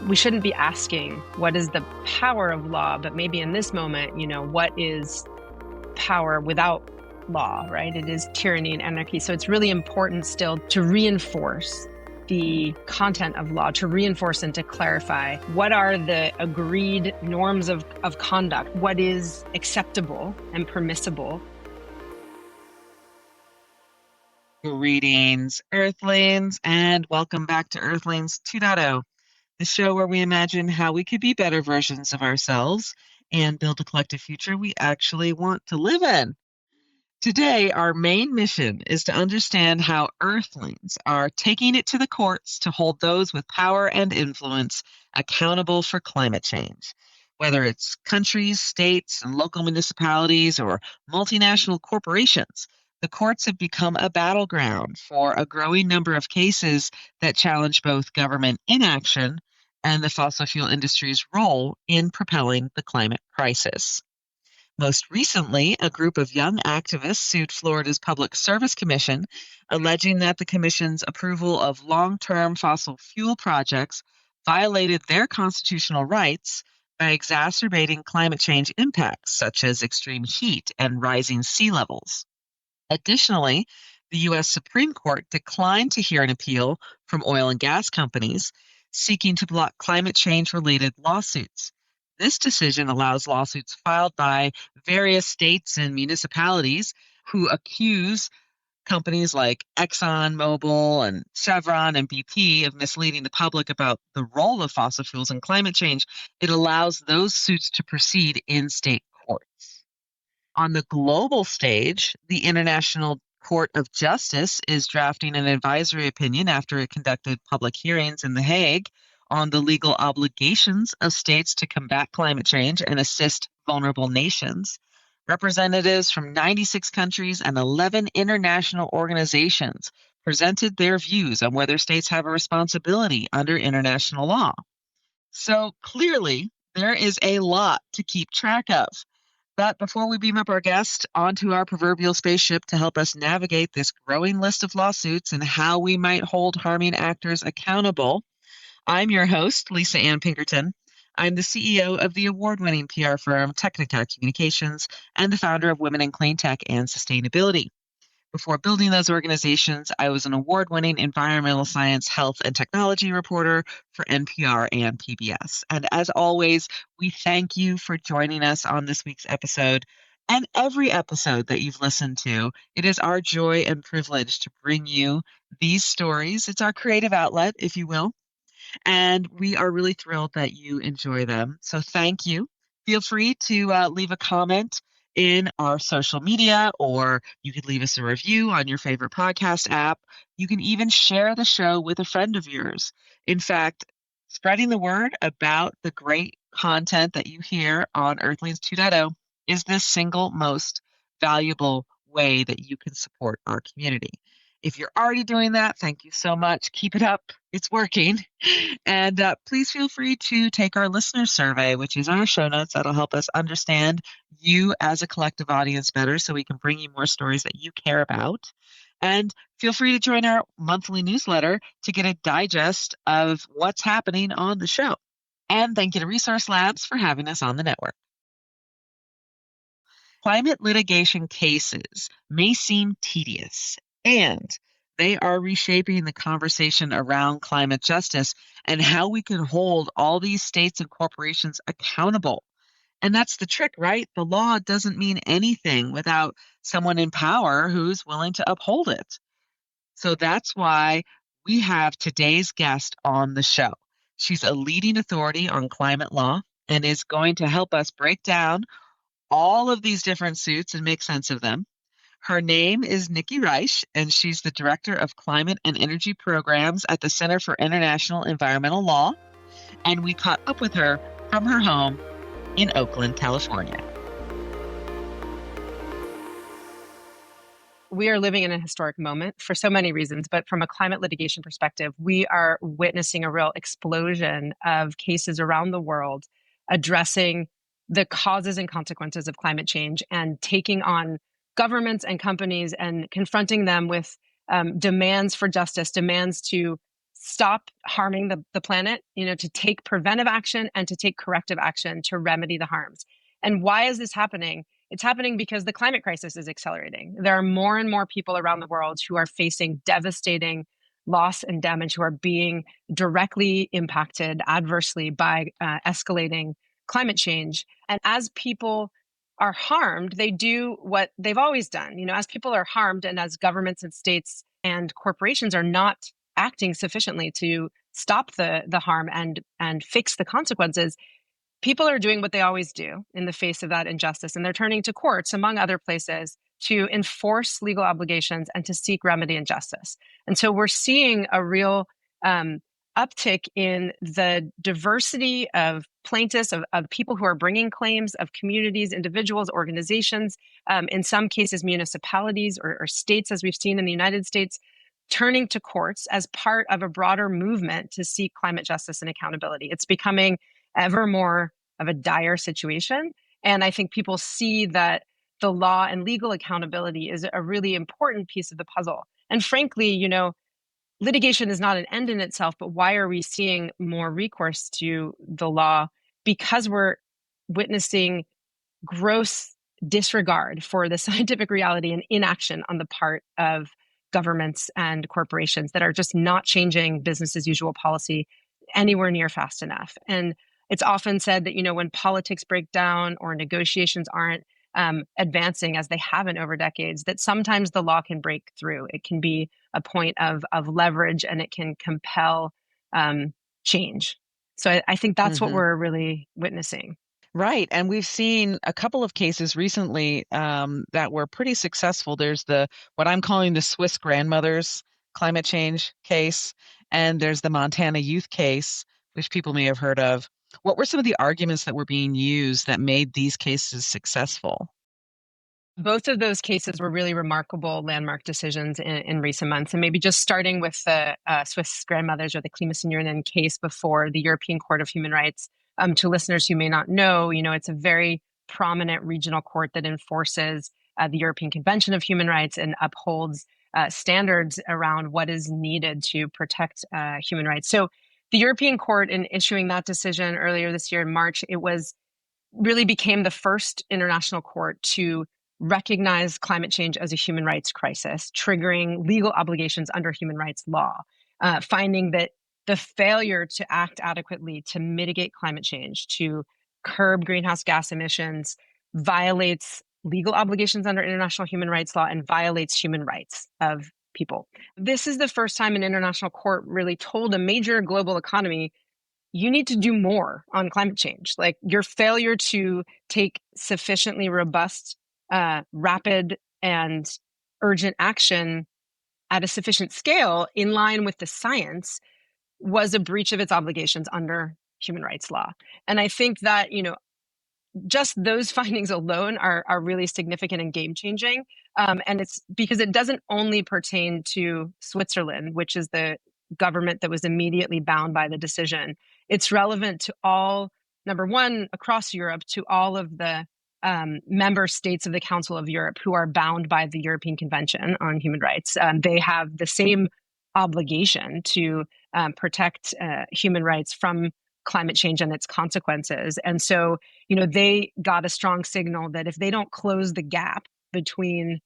we shouldn't be asking what is the power of law, but maybe in this moment, what is power without law, right? It is tyranny and anarchy. So it's really important still to reinforce the content of law, to reinforce and to clarify what are the agreed norms of conduct, what is acceptable and permissible. Greetings, Earthlings, and welcome back to Earthlings 2.0, the show where we imagine how we could be better versions of ourselves and build a collective future we actually want to live in. Today, our main mission is to understand how Earthlings are taking it to the courts to hold those with power and influence accountable for climate change. Whether it's countries, states, and local municipalities, or multinational corporations, the courts have become a battleground for a growing number of cases that challenge both government inaction and the fossil fuel industry's role in propelling the climate crisis. Most recently, a group of young activists sued Florida's Public Service Commission, alleging that the commission's approval of long-term fossil fuel projects violated their constitutional rights by exacerbating climate change impacts, such as extreme heat and rising sea levels. Additionally, the U.S. Supreme Court declined to hear an appeal from oil and gas companies seeking to block climate change-related lawsuits. This decision allows lawsuits filed by various states and municipalities who accuse companies like ExxonMobil and Chevron and BP of misleading the public about the role of fossil fuels in climate change. It allows those suits to proceed in state courts. On the global stage, the International Court of Justice is drafting an advisory opinion after it conducted public hearings in The Hague on the legal obligations of states to combat climate change and assist vulnerable nations. Representatives from 96 countries and 11 international organizations presented their views on whether states have a responsibility under international law. So clearly, there is a lot to keep track of. But before we beam up our guest onto our proverbial spaceship to help us navigate this growing list of lawsuits and how we might hold harming actors accountable, I'm your host, Lisa Ann Pinkerton. I'm the CEO of the award-winning PR firm Technica Communications and the founder of Women in Clean Tech and Sustainability. Before building those organizations, I was an award-winning environmental science, health, and technology reporter for NPR and PBS. And as always, we thank you for joining us on this week's episode and every episode that you've listened to. It is our joy and privilege to bring you these stories. It's our creative outlet, if you will. And we are really thrilled that you enjoy them. So thank you. Feel free to leave a comment in our social media, or you could leave us a review on your favorite podcast app. You can even share the show with a friend of yours. In fact, spreading the word about the great content that you hear on Earthlings 2.0 is the single most valuable way that you can support our community. If you're already doing that, thank you so much. Keep it up. It's working. And please feel free to take our listener survey, which is on our show notes. That'll help us understand you as a collective audience better so we can bring you more stories that you care about. And feel free to join our monthly newsletter to get a digest of what's happening on the show. And thank you to Resource Labs for having us on the network. Climate litigation cases may seem tedious, and they are reshaping the conversation around climate justice and how we can hold all these states and corporations accountable. And that's the trick, right? The law doesn't mean anything without someone in power who's willing to uphold it. So that's why we have today's guest on the show. She's a leading authority on climate law and is going to help us break down all of these different suits and make sense of them. Her name is Nikki Reisch, and she's the Director of Climate and Energy Programs at the Center for International Environmental Law. And we caught up with her from her home in Oakland, California. We are living in a historic moment for so many reasons, but from a climate litigation perspective, we are witnessing a real explosion of cases around the world addressing the causes and consequences of climate change and taking on governments and companies and confronting them with demands for justice, demands to stop harming the planet, to take preventive action and to take corrective action to remedy the harms. And why is this happening? It's happening because the climate crisis is accelerating. There are more and more people around the world who are facing devastating loss and damage, who are being directly impacted adversely by escalating climate change. And as people are harmed, they do what they've always done. As people are harmed and as governments and states and corporations are not acting sufficiently to stop the harm and fix the consequences, people are doing what they always do in the face of that injustice, and they're turning to courts, among other places, to enforce legal obligations and to seek remedy and justice. And so we're seeing a real uptick in the diversity of plaintiffs, of people who are bringing claims, of communities, individuals, organizations, in some cases municipalities or states, as we've seen in the United States, turning to courts as part of a broader movement to seek climate justice and accountability. It's becoming ever more of a dire situation. And I think people see that the law and legal accountability is a really important piece of the puzzle. And frankly, litigation is not an end in itself, but why are we seeing more recourse to the law? Because we're witnessing gross disregard for the scientific reality and inaction on the part of governments and corporations that are just not changing business as usual policy anywhere near fast enough. And it's often said that, when politics break down or negotiations aren't advancing as they haven't over decades, that sometimes the law can break through. It can be a point of leverage, and it can compel change. So I think that's what we're really witnessing. Right. And we've seen a couple of cases recently that were pretty successful. There's what I'm calling the Swiss grandmothers climate change case, and there's the Montana youth case, which people may have heard of. What were some of the arguments that were being used that made these cases successful? Both of those cases were really remarkable landmark decisions in recent months. And maybe just starting with the Swiss grandmothers or the Klimasenioren case before the European Court of Human Rights. To listeners who may not know, it's a very prominent regional court that enforces the European Convention of Human Rights and upholds standards around what is needed to protect human rights. So the European Court, in issuing that decision earlier this year in March, it really became the first international court to recognize climate change as a human rights crisis, triggering legal obligations under human rights law, finding that the failure to act adequately to mitigate climate change, to curb greenhouse gas emissions, violates legal obligations under international human rights law and violates human rights of people. This is the first time an international court really told a major global economy, you need to do more on climate change. Like, your failure to take sufficiently robust, rapid, and urgent action at a sufficient scale in line with the science was a breach of its obligations under human rights law. And I think that, just those findings alone are really significant and game changing. And it's because it doesn't only pertain to Switzerland, which is the government that was immediately bound by the decision. It's relevant to all, number one, across Europe, to all of the member states of the Council of Europe who are bound by the European Convention on Human Rights. They have the same obligation to protect human rights from climate change and its consequences. And so, they got a strong signal that if they don't close the gap between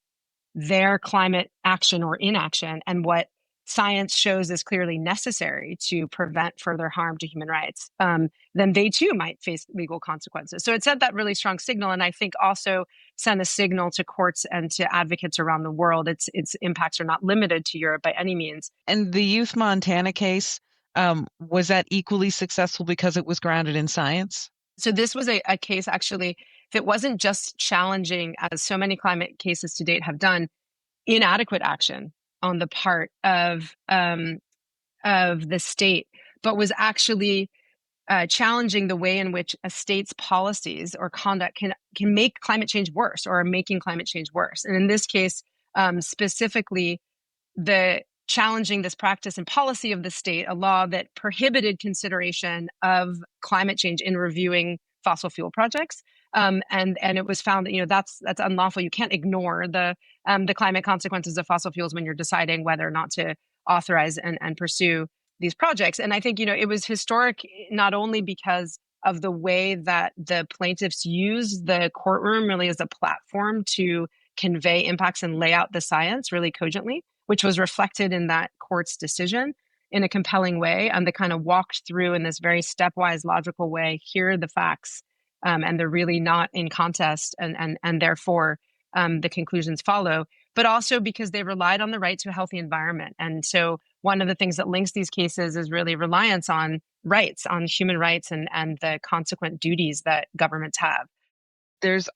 their climate action or inaction and what science shows is clearly necessary to prevent further harm to human rights, then they too might face legal consequences. So it sent that really strong signal, and I think also sent a signal to courts and to advocates around the world. Its impacts are not limited to Europe by any means. And the Youth Montana case, was that equally successful because it was grounded in science? So this was a case actually that wasn't just challenging, as so many climate cases to date have done, inadequate action on the part of the state, but was actually challenging the way in which a state's policies or conduct can make climate change worse or are making climate change worse. And in this case, specifically, the challenging this practice and policy of the state, a law that prohibited consideration of climate change in reviewing fossil fuel projects. And it was found that that's unlawful. You can't ignore the climate consequences of fossil fuels when you're deciding whether or not to authorize and pursue these projects. And I think, it was historic not only because of the way that the plaintiffs used the courtroom really as a platform to convey impacts and lay out the science really cogently, which was reflected in that court's decision in a compelling way. And they kind of walked through in this very stepwise, logical way. Here are the facts, and they're really not in contest, and therefore the conclusions follow. But also because they relied on the right to a healthy environment. And so one of the things that links these cases is really reliance on rights, on human rights, and the consequent duties that governments have. There's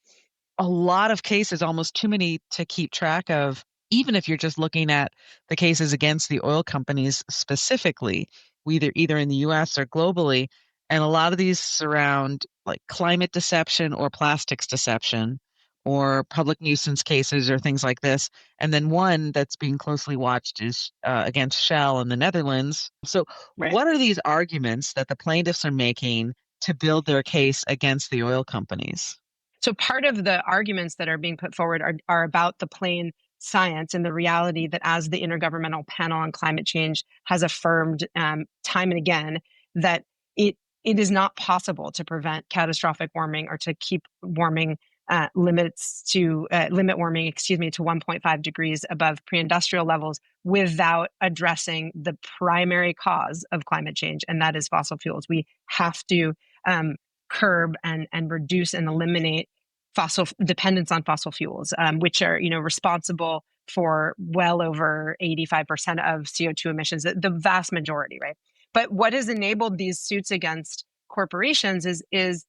a lot of cases, almost too many to keep track of, even if you're just looking at the cases against the oil companies specifically, either in the US or globally. And a lot of these surround like climate deception or plastics deception or public nuisance cases or things like this. And then one that's being closely watched is against Shell in the Netherlands. So, Right. what are these arguments that the plaintiffs are making to build their case against the oil companies? So part of the arguments that are being put forward are about the plain science and the reality that, as the Intergovernmental Panel on Climate Change has affirmed time and again, that it is not possible to prevent catastrophic warming or to keep warming limit warming, to 1.5 degrees above pre-industrial levels without addressing the primary cause of climate change, and that is fossil fuels. We have to curb and reduce and eliminate fossil dependence on fossil fuels, which are responsible for well over 85% of CO2 emissions, the vast majority, right? But what has enabled these suits against corporations is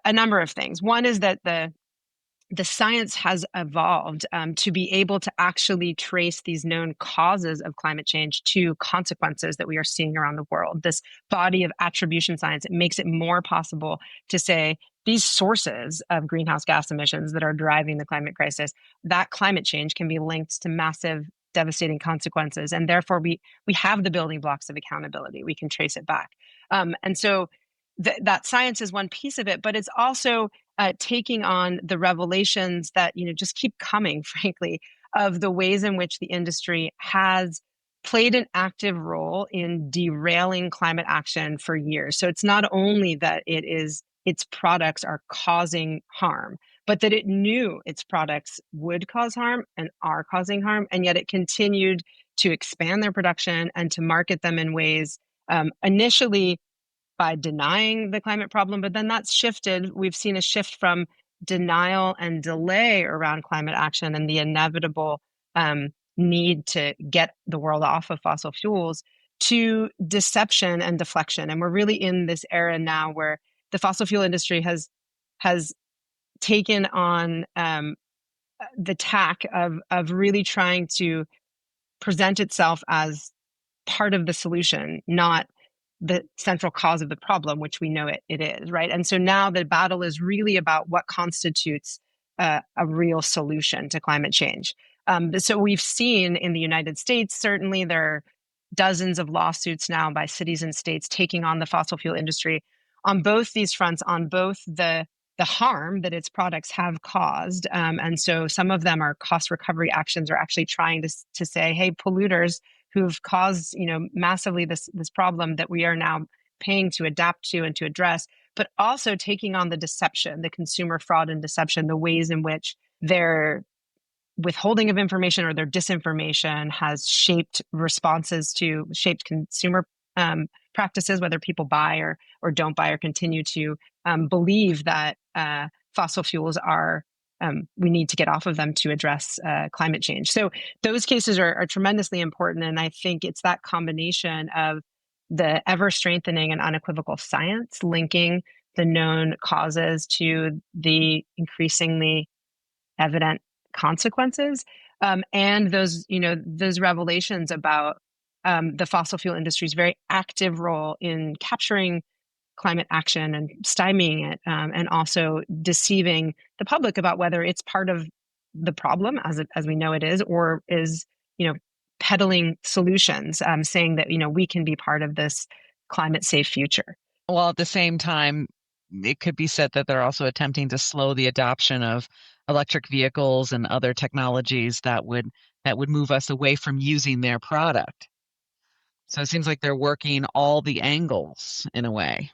a number of things. One is that the science has evolved to be able to actually trace these known causes of climate change to consequences that we are seeing around the world. This body of attribution science, it makes it more possible to say these sources of greenhouse gas emissions that are driving the climate crisis, that climate change can be linked to massive devastating consequences. And therefore we have the building blocks of accountability. We can trace it back. And so that science is one piece of it, but it's also taking on the revelations that just keep coming, frankly, of the ways in which the industry has played an active role in derailing climate action for years. So it's not only that its products are causing harm, but that it knew its products would cause harm and are causing harm, and yet it continued to expand their production and to market them in ways initially by denying the climate problem, but then that's shifted. We've seen a shift from denial and delay around climate action and the inevitable need to get the world off of fossil fuels to deception and deflection. And we're really in this era now where the fossil fuel industry has taken on the tack of really trying to present itself as part of the solution, not the central cause of the problem, which we know it is, right? And so now the battle is really about what constitutes a real solution to climate change. So we've seen in the United States, certainly there are dozens of lawsuits now by cities and states taking on the fossil fuel industry on both these fronts, on both the harm that its products have caused. And so some of them are cost recovery actions, or actually trying to say, hey, polluters who've caused massively this problem that we are now paying to adapt to and to address, but also taking on the deception, the consumer fraud and deception, the ways in which their withholding of information or their disinformation has shaped consumer practices, whether people buy or don't buy or continue to believe that fossil fuels are we need to get off of them to address climate change. So those cases are tremendously important. And I think it's that combination of the ever strengthening and unequivocal science linking the known causes to the increasingly evident consequences, and those revelations about the fossil fuel industry's very active role in capturing climate action and stymieing it, and also deceiving the public about whether it's part of the problem as we know it is, or is peddling solutions, saying that we can be part of this climate safe future. While at the same time, it could be said that they're also attempting to slow the adoption of electric vehicles and other technologies that would move us away from using their product. So it seems like they're working all the angles in a way.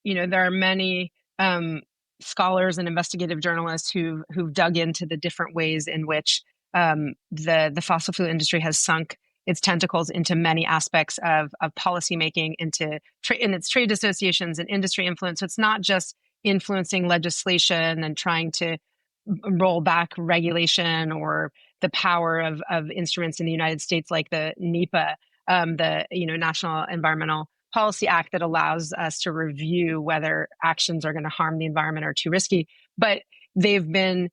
There are many scholars and investigative journalists who've dug into the different ways in which the fossil fuel industry has sunk its tentacles into many aspects of policymaking, in its trade associations and industry influence. So it's not just influencing legislation and trying to roll back regulation or the power of instruments in the United States like the NEPA, the National Environmental Policy Act, that allows us to review whether actions are going to harm the environment or too risky. But they've been,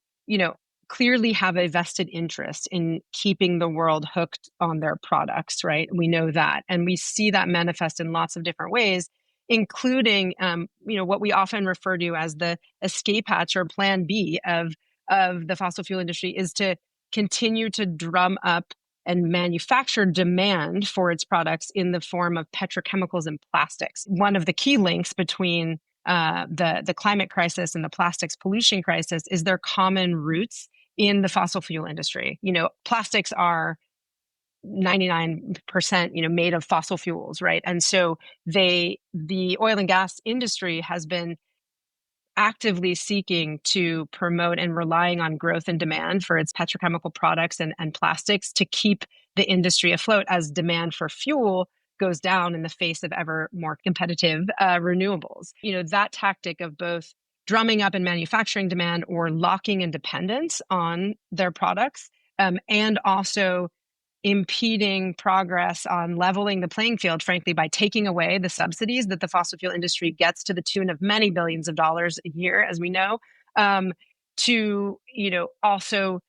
clearly have a vested interest in keeping the world hooked on their products, right? We know that. And we see that manifest in lots of different ways, including, what we often refer to as the escape hatch or plan B of the fossil fuel industry, is to continue to drum up and manufacture demand for its products in the form of petrochemicals and plastics. One of the key links between the climate crisis and the plastics pollution crisis is their common roots in the fossil fuel industry. Plastics are 99%, made of fossil fuels, right? And so the oil and gas industry has been actively seeking to promote and relying on growth and demand for its petrochemical products and plastics to keep the industry afloat as demand for fuel goes down in the face of ever more competitive renewables. That tactic of both drumming up and manufacturing demand or locking in dependence on their products, and also impeding progress on leveling the playing field, frankly, by taking away the subsidies that the fossil fuel industry gets to the tune of many billions of dollars a year, as we know, to, also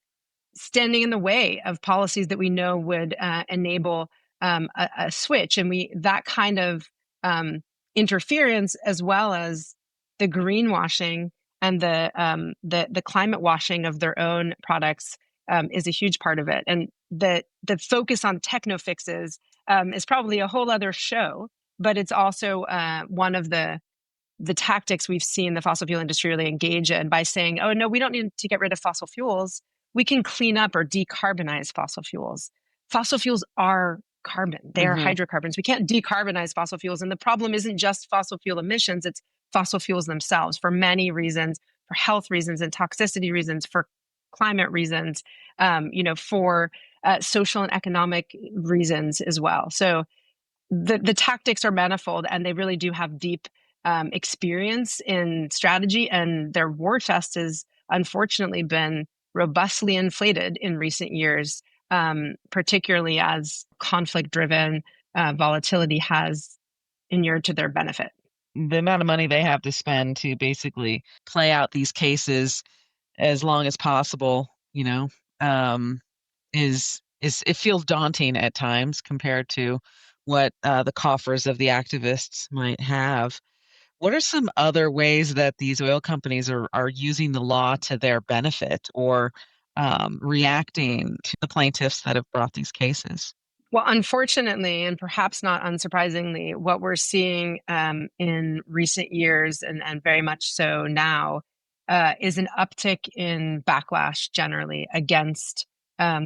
standing in the way of policies that we know would enable a switch. And that kind of interference, as well as the greenwashing and the climate washing of their own products, is a huge part of it. And the focus on techno fixes is probably a whole other show, but it's also one of the tactics we've seen the fossil fuel industry really engage in by saying, oh, no, we don't need to get rid of fossil fuels. We can clean up or decarbonize fossil fuels. Fossil fuels are carbon. They are Mm-hmm. hydrocarbons. We can't decarbonize fossil fuels. And the problem isn't just fossil fuel emissions, it's fossil fuels themselves for many reasons, for health reasons and toxicity reasons, for climate reasons, for social and economic reasons as well. So the tactics are manifold, and they really do have deep experience in strategy, and their war chest has unfortunately been robustly inflated in recent years, particularly as conflict-driven volatility has inured to their benefit. The amount of money they have to spend to basically play out these cases as long as possible, um, is it feels daunting at times compared to what the coffers of the activists might have. What are some other ways that these oil companies are using the law to their benefit, or reacting to the plaintiffs that have brought these cases? Well, unfortunately, and perhaps not unsurprisingly, what we're seeing in recent years, and very much so now, is an uptick in backlash generally against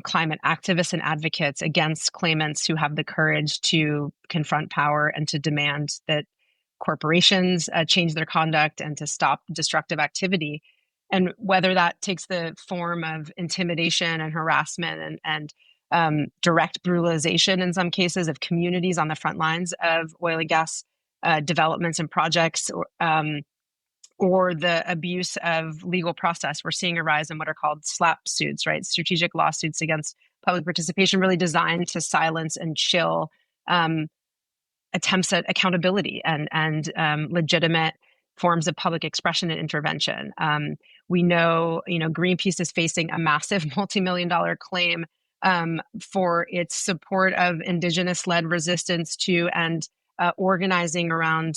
climate activists and advocates, against claimants who have the courage to confront power and to demand that corporations change their conduct and to stop destructive activity. And whether that takes the form of intimidation and harassment and direct brutalization in some cases of communities on the front lines of oil and gas developments and projects, or the abuse of legal process. We're seeing a rise in what are called SLAP suits, right? Strategic lawsuits against public participation, really designed to silence and chill attempts at accountability and legitimate forms of public expression and intervention. We know, Greenpeace is facing a massive multi-million-dollar claim for its support of indigenous-led resistance to and organizing around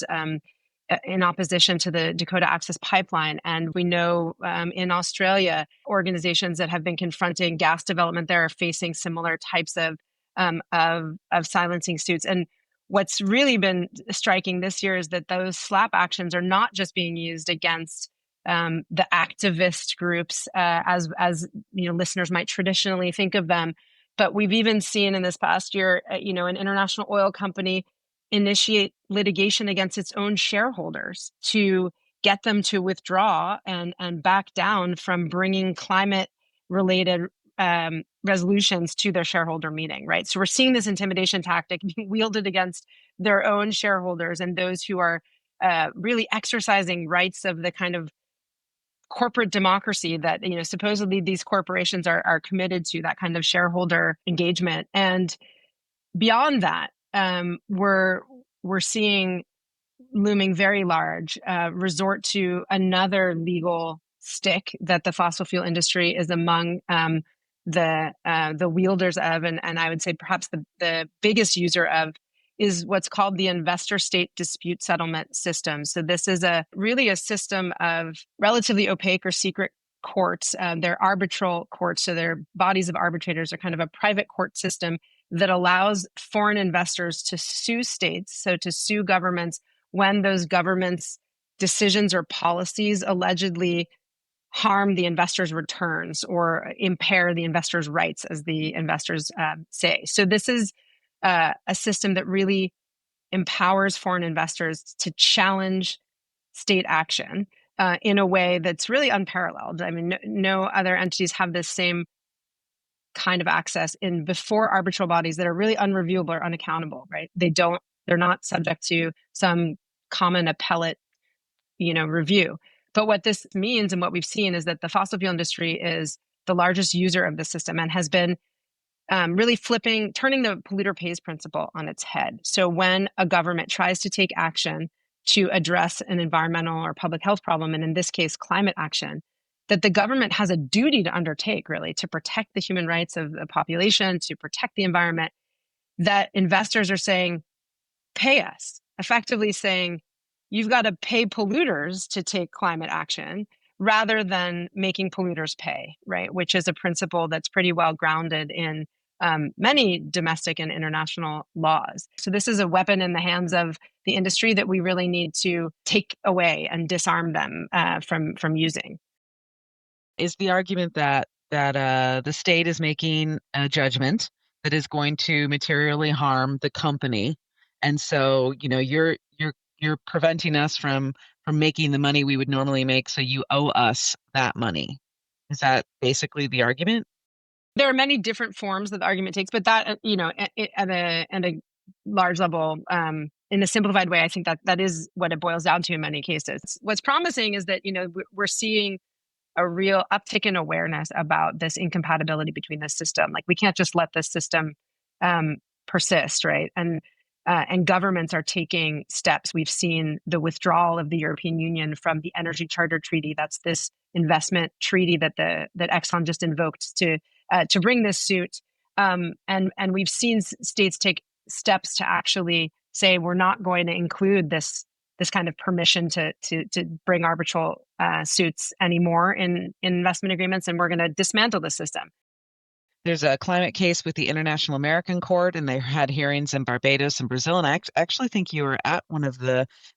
in opposition to the Dakota Access Pipeline. And we know in Australia, organizations that have been confronting gas development there are facing similar types of silencing suits. And what's really been striking this year is that those SLAP actions are not just being used against the activist groups, as listeners might traditionally think of them, But we've even seen in this past year, an international oil company initiate litigation against its own shareholders to get them to withdraw and back down from bringing climate-related resolutions to their shareholder meeting, right? So we're seeing this intimidation tactic being wielded against their own shareholders and those who are really exercising rights of the kind of corporate democracy that supposedly these corporations are committed to, that kind of shareholder engagement. And beyond that, we're seeing looming very large resort to another legal stick that the fossil fuel industry is among the wielders of, and I would say perhaps the biggest user of, is what's called the investor state dispute settlement system. So this is really a system of relatively opaque or secret courts. They're arbitral courts, so they're bodies of arbitrators. They're kind of a private court system that allows foreign investors to sue states, so to sue governments when those governments' decisions or policies allegedly harm the investors' returns or impair the investors' rights, as the investors say. So this is a system that really empowers foreign investors to challenge state action in a way that's really unparalleled. I mean, no other entities have this same kind of access in before arbitral bodies that are really unreviewable or unaccountable, right? They're not subject to some common appellate, review. But what this means and what we've seen is that the fossil fuel industry is the largest user of the system and has been really turning the polluter pays principle on its head. So when a government tries to take action to address an environmental or public health problem, and in this case, climate action, that the government has a duty to undertake, really, to protect the human rights of the population, to protect the environment, that investors are saying, pay us, effectively saying, you've got to pay polluters to take climate action rather than making polluters pay, right? Which is a principle that's pretty well grounded in many domestic and international laws. So this is a weapon in the hands of the industry that we really need to take away and disarm them from using. Is the argument that the state is making a judgment that is going to materially harm the company, and so you're preventing us from making the money we would normally make, so you owe us that money. Is that basically the argument? There are many different forms that the argument takes, but that at a large level, in a simplified way, I think that is what it boils down to in many cases. What's promising is that we're seeing a real uptick in awareness about this incompatibility between the system. Like, we can't just let this system persist, right? And governments are taking steps. We've seen the withdrawal of the European Union from the Energy Charter Treaty. That's this investment treaty that Exxon just invoked to bring this suit. And we've seen states take steps to actually say, we're not going to include this kind of permission to bring arbitral suits anymore in investment agreements, and we're going to dismantle the system. There's a climate case with the International American Court, and they had hearings in Barbados and Brazil. And I actually think you were at one of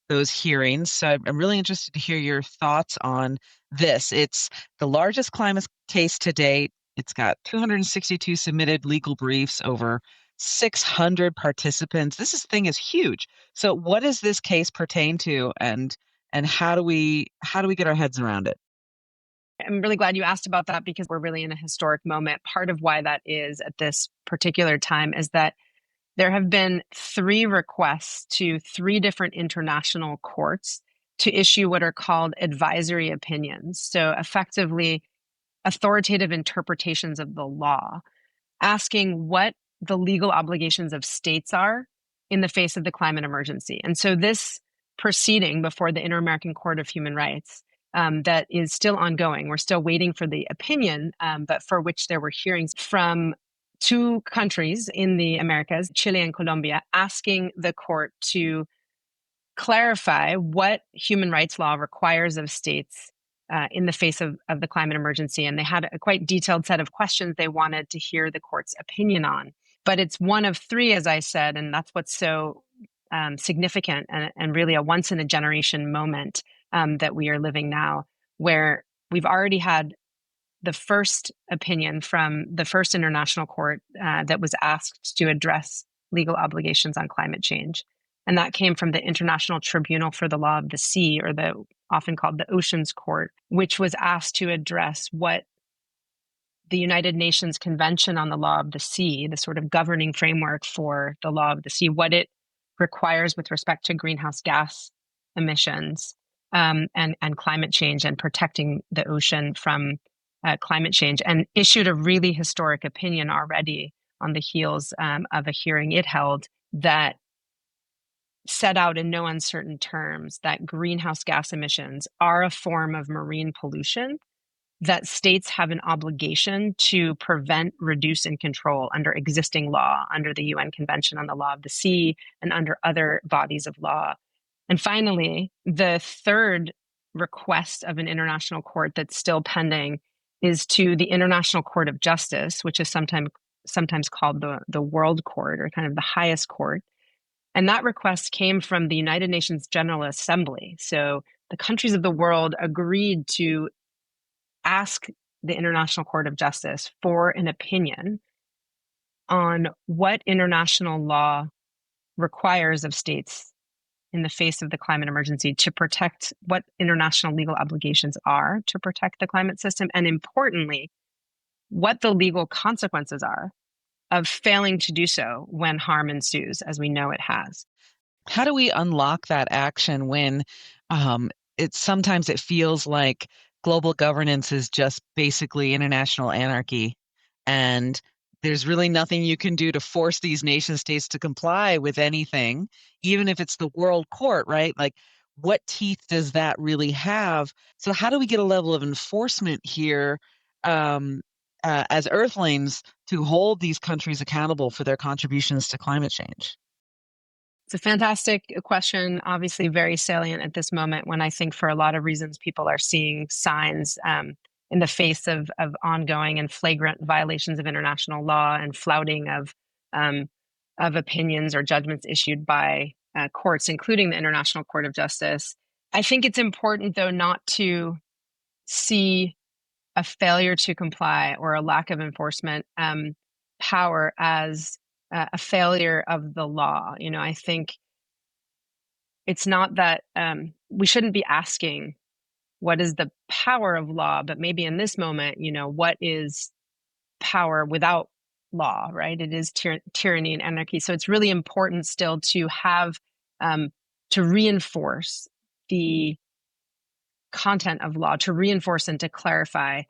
those hearings. So I'm really interested to hear your thoughts on this. It's the largest climate case to date. It's got 262 submitted legal briefs, over 600 participants. Thing is huge. So what does this case pertain to, and how do we get our heads around it? I'm really glad you asked about that, because we're really in a historic moment. Part of why that is at this particular time is that there have been 3 requests to 3 different international courts to issue what are called advisory opinions. So effectively, authoritative interpretations of the law, asking what the legal obligations of states are in the face of the climate emergency. And so this proceeding before the Inter-American Court of Human Rights, that is still ongoing. We're still waiting for the opinion, but for which there were hearings from 2 countries in the Americas, Chile and Colombia, asking the court to clarify what human rights law requires of states in the face of the climate emergency. And they had a quite detailed set of questions they wanted to hear the court's opinion on. But it's one of 3, as I said, and that's what's so significant and really a once-in-a-generation moment that we are living now, where we've already had the first opinion from the first international court that was asked to address legal obligations on climate change. And that came from the International Tribunal for the Law of the Sea, or the often called the Oceans Court, which was asked to address what the United Nations Convention on the Law of the Sea, the sort of governing framework for the law of the sea, what it requires with respect to greenhouse gas emissions and climate change and protecting the ocean from climate change, and issued a really historic opinion already on the heels of a hearing it held that set out in no uncertain terms that greenhouse gas emissions are a form of marine pollution that states have an obligation to prevent, reduce, and control under existing law, under the UN Convention on the Law of the Sea, and under other bodies of law. And finally, the third request of an international court that's still pending is to the International Court of Justice, which is sometimes called the World Court, or kind of the highest court. And that request came from the United Nations General Assembly. So the countries of the world agreed to ask the International Court of Justice for an opinion on what international law requires of states in the face of the climate emergency to protect, what international legal obligations are to protect the climate system, and importantly, what the legal consequences are of failing to do so when harm ensues, as we know it has. How do we unlock that action when sometimes it feels like global governance is just basically international anarchy, and there's really nothing you can do to force these nation states to comply with anything, even if it's the world court, right? Like, what teeth does that really have? So how do we get a level of enforcement here, as Earthlings, to hold these countries accountable for their contributions to climate change? It's a fantastic question, obviously very salient at this moment, when I think for a lot of reasons people are seeing signs in the face of ongoing and flagrant violations of international law and flouting of opinions or judgments issued by courts, including the International Court of Justice. I think it's important, though, not to see a failure to comply or a lack of enforcement power as a failure of the law. I think it's not that we shouldn't be asking what is the power of law, but maybe in this moment, what is power without law, right? It is tyranny and anarchy. So it's really important still to have to reinforce the content of law, to reinforce and to clarify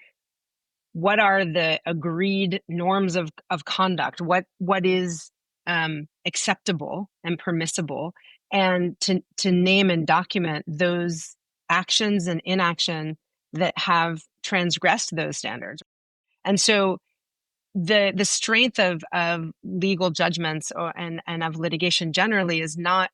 what are the agreed norms of conduct, what is acceptable and permissible, and to name and document those actions and inaction that have transgressed those standards. And so the strength of legal judgments and of litigation generally is not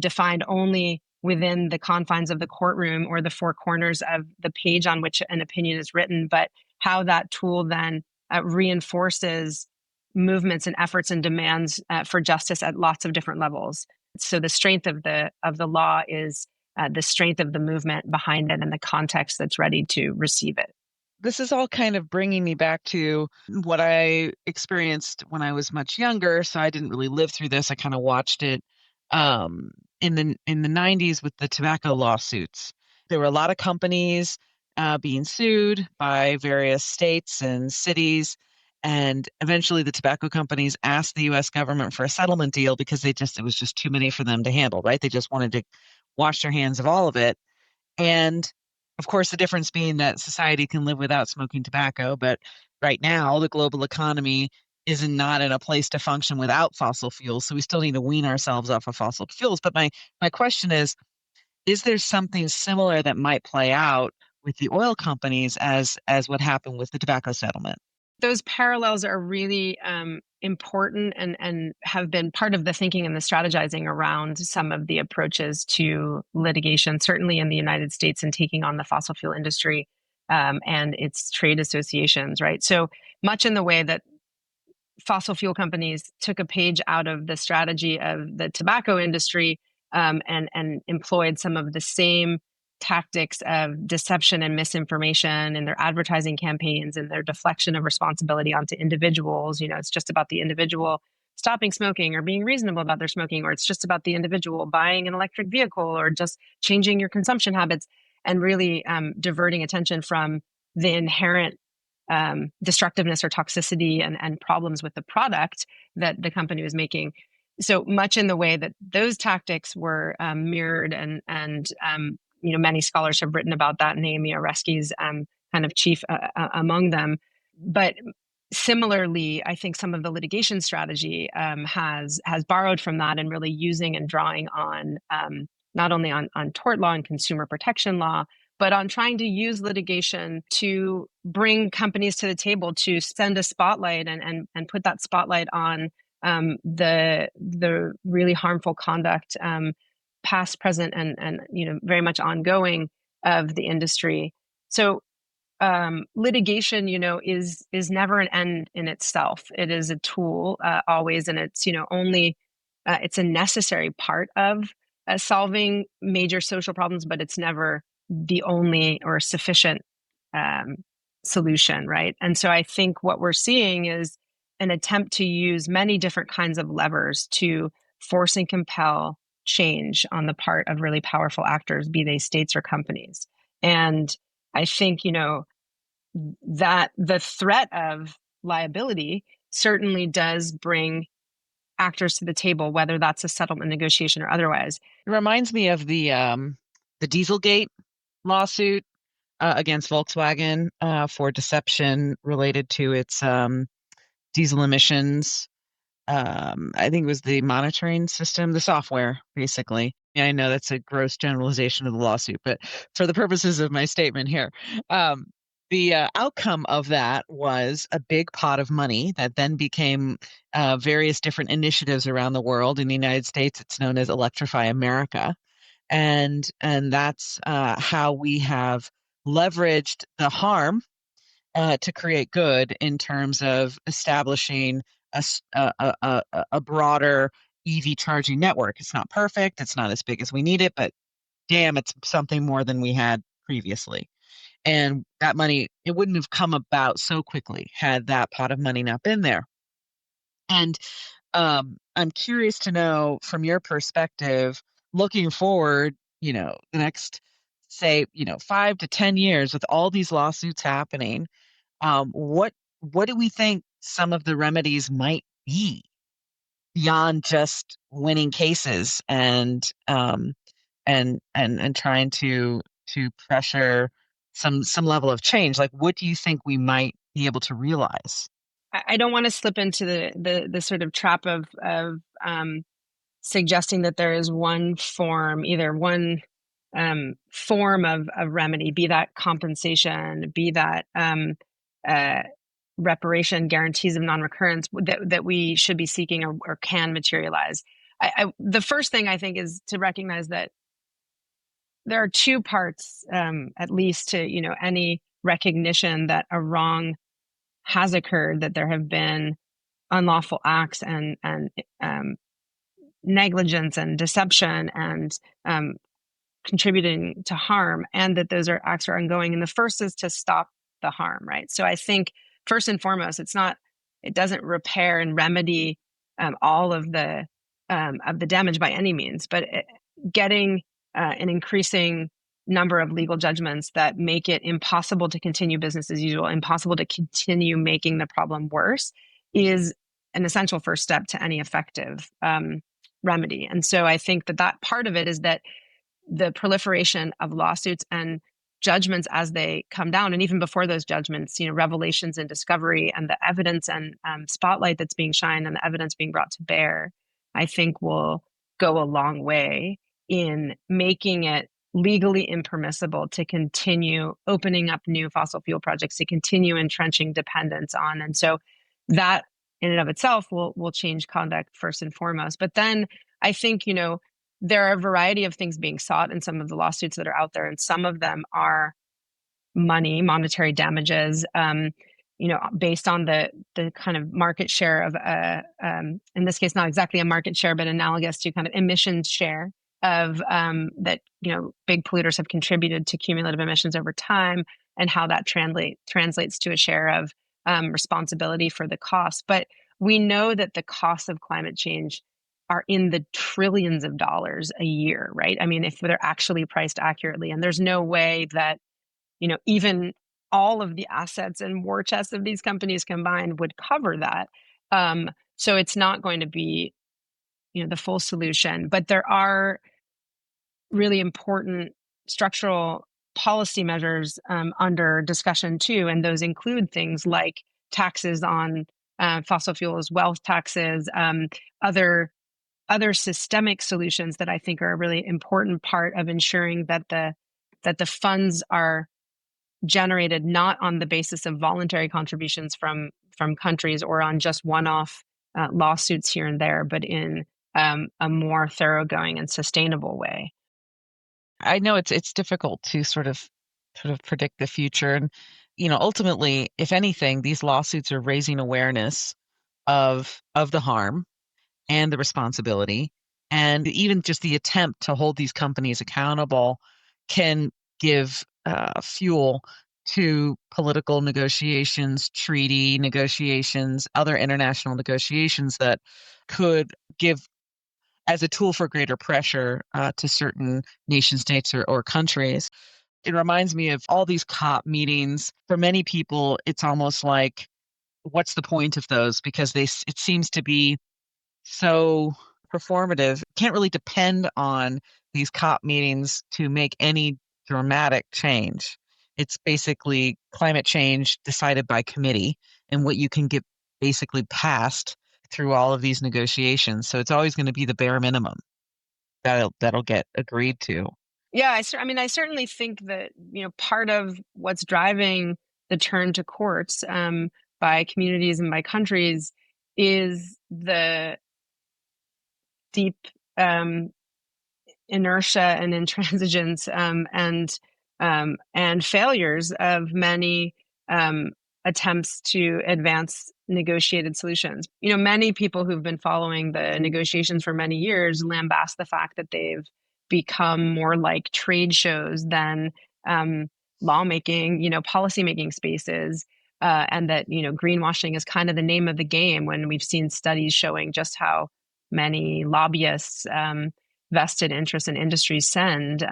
defined only within the confines of the courtroom or the four corners of the page on which an opinion is written, but how that tool then reinforces movements and efforts and demands for justice at lots of different levels. So the strength of the law is the strength of the movement behind it and the context that's ready to receive it. This is all kind of bringing me back to what I experienced when I was much younger. So I didn't really live through this. I kind of watched it um, in the 90s with the tobacco lawsuits. There were a lot of companies being sued by various states and cities. And eventually the tobacco companies asked the US government for a settlement deal because it was just too many for them to handle, right? They just wanted to wash their hands of all of it. And of course, the difference being that society can live without smoking tobacco, but right now the global economy is not in a place to function without fossil fuels. So we still need to wean ourselves off of fossil fuels. But my question is there something similar that might play out with the oil companies as what happened with the tobacco settlement? Those parallels are really important and have been part of the thinking and the strategizing around some of the approaches to litigation, certainly in the United States, and taking on the fossil fuel industry and its trade associations, right? So much in the way that fossil fuel companies took a page out of the strategy of the tobacco industry and employed some of the same tactics of deception and misinformation in their advertising campaigns and their deflection of responsibility onto individuals. It's just about the individual stopping smoking or being reasonable about their smoking, or it's just about the individual buying an electric vehicle or just changing your consumption habits, and really diverting attention from the inherent destructiveness or toxicity and problems with the product that the company was making. So much in the way that those tactics were mirrored, and many scholars have written about that, Naomi Oreskes kind of chief among them. But similarly, I think some of the litigation strategy has borrowed from that, and really using and drawing on not only on tort law and consumer protection law, but on trying to use litigation to bring companies to the table, to send a spotlight and put that spotlight on the really harmful conduct, past, present, and very much ongoing of the industry. So litigation, is never an end in itself. It is a tool always, and it's only it's a necessary part of solving major social problems, but it's never the only or sufficient um, solution, right? And so I think what we're seeing is an attempt to use many different kinds of levers to force and compel change on the part of really powerful actors, be they states or companies. And I think, that the threat of liability certainly does bring actors to the table, whether that's a settlement negotiation or otherwise. It reminds me of the Dieselgate lawsuit against Volkswagen for deception related to its diesel emissions. I think it was the monitoring system, the software, basically. I know that's a gross generalization of the lawsuit, but for the purposes of my statement here, the outcome of that was a big pot of money that then became various different initiatives around the world. In the United States, it's known as Electrify America, and that's how we have leveraged the harm to create good in terms of establishing a broader EV charging network. It's not perfect. It's not as big as we need it, but damn, it's something more than we had previously. And that money, it wouldn't have come about so quickly had that pot of money not been there. And I'm curious to know from your perspective, looking forward, the next, say, 5 to 10 years with all these lawsuits happening, what do we think some of the remedies might be beyond just winning cases and trying to pressure some level of change? Like, what do you think we might be able to realize? I don't want to slip into the sort of trap of suggesting that there is one form, either one form of remedy, be that compensation, be that uh, reparation, guarantees of non-recurrence, that we should be seeking or can materialize. The first thing I think is to recognize that there are two parts, at least, to any recognition that a wrong has occurred, that there have been unlawful acts and negligence and deception and contributing to harm, and that those acts are ongoing. And the first is to stop the harm, right? So I think first and foremost, it doesn't repair and remedy all of the damage by any means, but getting an increasing number of legal judgments that make it impossible to continue business as usual, impossible to continue making the problem worse, is an essential first step to any effective remedy. And so I think that part of it is that the proliferation of lawsuits and judgments as they come down, and even before those judgments, revelations and discovery and the evidence and spotlight that's being shined and the evidence being brought to bear, I think will go a long way in making it legally impermissible to continue opening up new fossil fuel projects, to continue entrenching dependence on. And so that in and of itself will change conduct first and foremost. But then I think, there are a variety of things being sought in some of the lawsuits that are out there, and some of them are monetary damages, based on the kind of market share of, in this case, not exactly a market share, but analogous to kind of emissions share of that big polluters have contributed to cumulative emissions over time, and how that translates to a share of responsibility for the cost. But we know that the costs of climate change are in the trillions of dollars a year, right? I mean, if they're actually priced accurately, and there's no way that even all of the assets and war chests of these companies combined would cover that. So it's not going to be the full solution, but there are really important structural policy measures under discussion too, and those include things like taxes on fossil fuels, wealth taxes, other systemic solutions that I think are a really important part of ensuring that the funds are generated not on the basis of voluntary contributions from countries or on just one-off lawsuits here and there, but in a more thoroughgoing and sustainable way. I know it's difficult to sort of predict the future. And, ultimately, if anything, these lawsuits are raising awareness of the harm and the responsibility. And even just the attempt to hold these companies accountable can give fuel to political negotiations, treaty negotiations, other international negotiations that could give as a tool for greater pressure to certain nation states or countries. It reminds me of all these COP meetings. For many people, it's almost like, what's the point of those? Because it seems to be so performative. Can't really depend on these COP meetings to make any dramatic change. It's basically climate change decided by committee and what you can get basically passed through all of these negotiations. So it's always going to be the bare minimum that'll get agreed to. Yeah, I mean, I certainly think that part of what's driving the turn to courts by communities and by countries is the deep inertia and intransigence and failures of many attempts to advance negotiated solutions. Many people who've been following the negotiations for many years lambast the fact that they've become more like trade shows than lawmaking, policymaking spaces. And that greenwashing is kind of the name of the game, when we've seen studies showing just how many lobbyists, vested interest in industries send,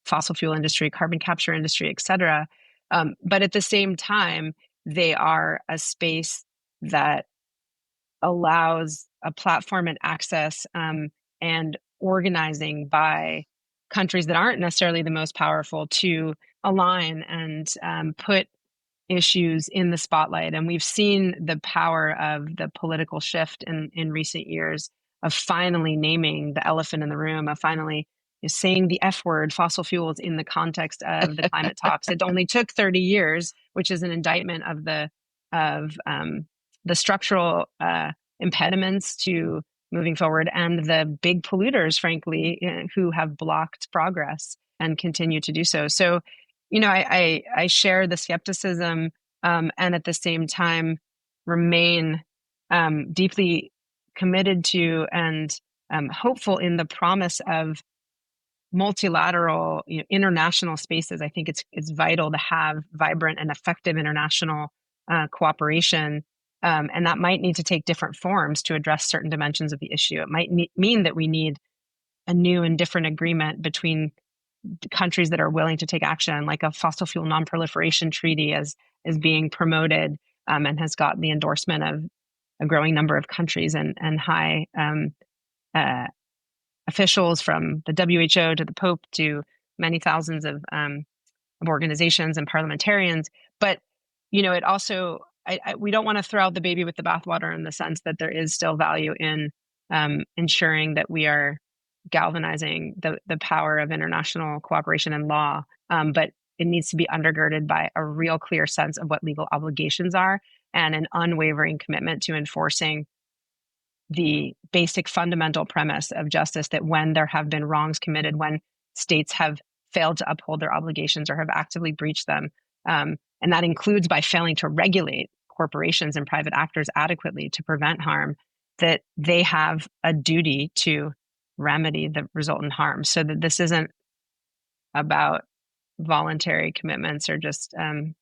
fossil fuel industry, carbon capture industry, et cetera. But at the same time, they are a space that allows a platform and access and organizing by countries that aren't necessarily the most powerful to align and put issues in the spotlight. And we've seen the power of the political shift in recent years, of finally naming the elephant in the room, of finally saying the F word, fossil fuels, in the context of the climate talks. It only took 30 years, which is an indictment of the structural impediments to moving forward, and the big polluters, frankly, who have blocked progress and continue to do so. So, I share the skepticism, and at the same time remain deeply committed to and hopeful in the promise of multilateral, international spaces. I think it's vital to have vibrant and effective international cooperation, and that might need to take different forms to address certain dimensions of the issue. It might mean that we need a new and different agreement between countries that are willing to take action, like a fossil fuel non-proliferation treaty is being promoted, and has got the endorsement of a growing number of countries and high uh, officials, from the WHO to the Pope to many thousands of organizations and parliamentarians. But it also, we don't want to throw out the baby with the bathwater, in the sense that there is still value in ensuring that we are galvanizing the power of international cooperation and law. But it needs to be undergirded by a real clear sense of what legal obligations are, and an unwavering commitment to enforcing the basic fundamental premise of justice, that when there have been wrongs committed, when states have failed to uphold their obligations or have actively breached them, and that includes by failing to regulate corporations and private actors adequately to prevent harm, that they have a duty to remedy the resultant harm, so that this isn't about voluntary commitments or just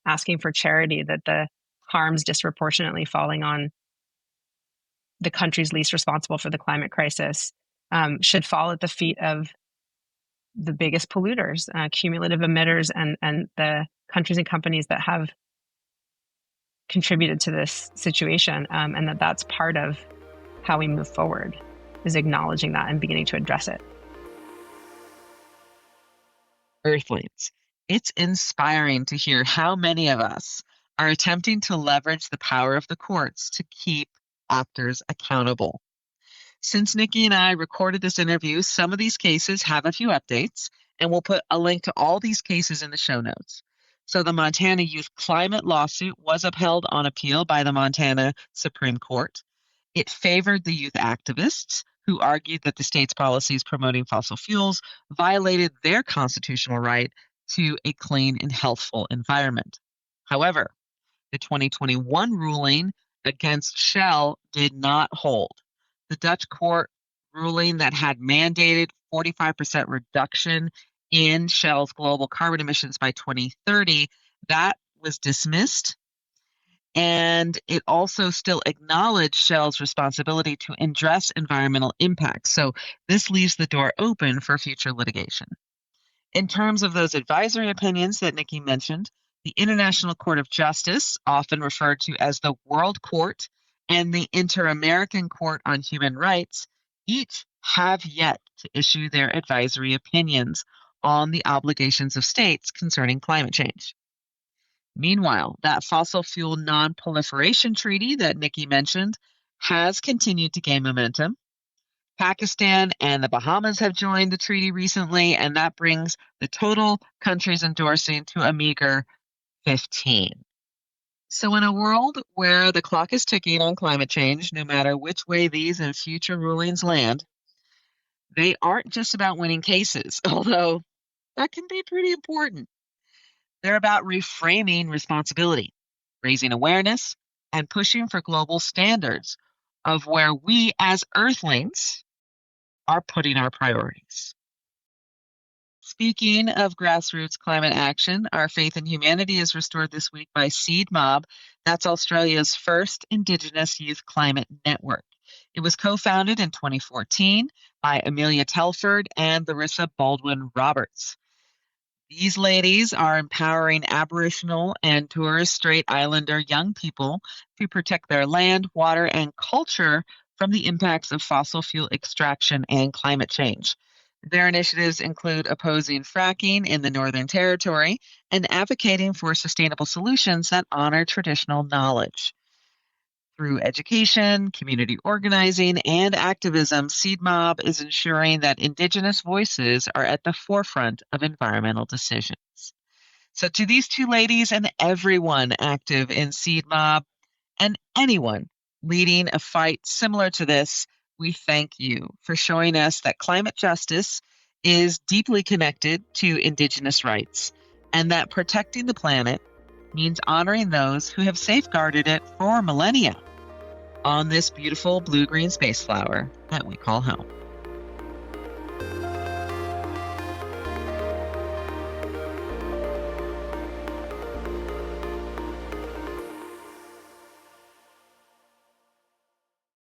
asking for charity, that the harms disproportionately falling on the countries least responsible for the climate crisis should fall at the feet of the biggest polluters, cumulative emitters, and the countries and companies that have contributed to this situation, and that's part of how we move forward, is acknowledging that and beginning to address it. Earthlings, it's inspiring to hear how many of us are attempting to leverage the power of the courts to keep actors accountable. Since Nikki and I recorded this interview, some of these cases have a few updates, and we'll put a link to all these cases in the show notes. So the Montana youth climate lawsuit was upheld on appeal by the Montana Supreme Court. It favored the youth activists who argued that the state's policies promoting fossil fuels violated their constitutional right to a clean and healthful environment. However, the 2021 ruling against Shell did not hold. The Dutch court ruling that had mandated 45% reduction in Shell's global carbon emissions by 2030, that was dismissed. And it also still acknowledged Shell's responsibility to address environmental impacts. So this leaves the door open for future litigation. In terms of those advisory opinions that Nikki mentioned, the International Court of Justice, often referred to as the World Court, and the Inter-American Court on Human Rights, each have yet to issue their advisory opinions on the obligations of states concerning climate change. Meanwhile, that fossil fuel non-proliferation treaty that Nikki mentioned has continued to gain momentum. Pakistan and the Bahamas have joined the treaty recently, and that brings the total countries endorsing to a meager 15. So in a world where the clock is ticking on climate change, no matter which way these and future rulings land, they aren't just about winning cases, although that can be pretty important. They're about reframing responsibility, raising awareness, and pushing for global standards of where we as Earthlings are putting our priorities. Speaking of grassroots climate action, our faith in humanity is restored this week by Seed Mob. That's Australia's first Indigenous youth climate network. It was co-founded in 2014 by Amelia Telford and Larissa Baldwin Roberts. These ladies are empowering Aboriginal and Torres Strait Islander young people to protect their land, water, and culture from the impacts of fossil fuel extraction and climate change. Their initiatives include opposing fracking in the Northern Territory and advocating for sustainable solutions that honor traditional knowledge. Through education, community organizing, and activism, Seed Mob is ensuring that Indigenous voices are at the forefront of environmental decisions. So to these two ladies and everyone active in Seed Mob and anyone leading a fight similar to this, we thank you for showing us that climate justice is deeply connected to Indigenous rights and that protecting the planet means honoring those who have safeguarded it for millennia on this beautiful blue-green space flower that we call home.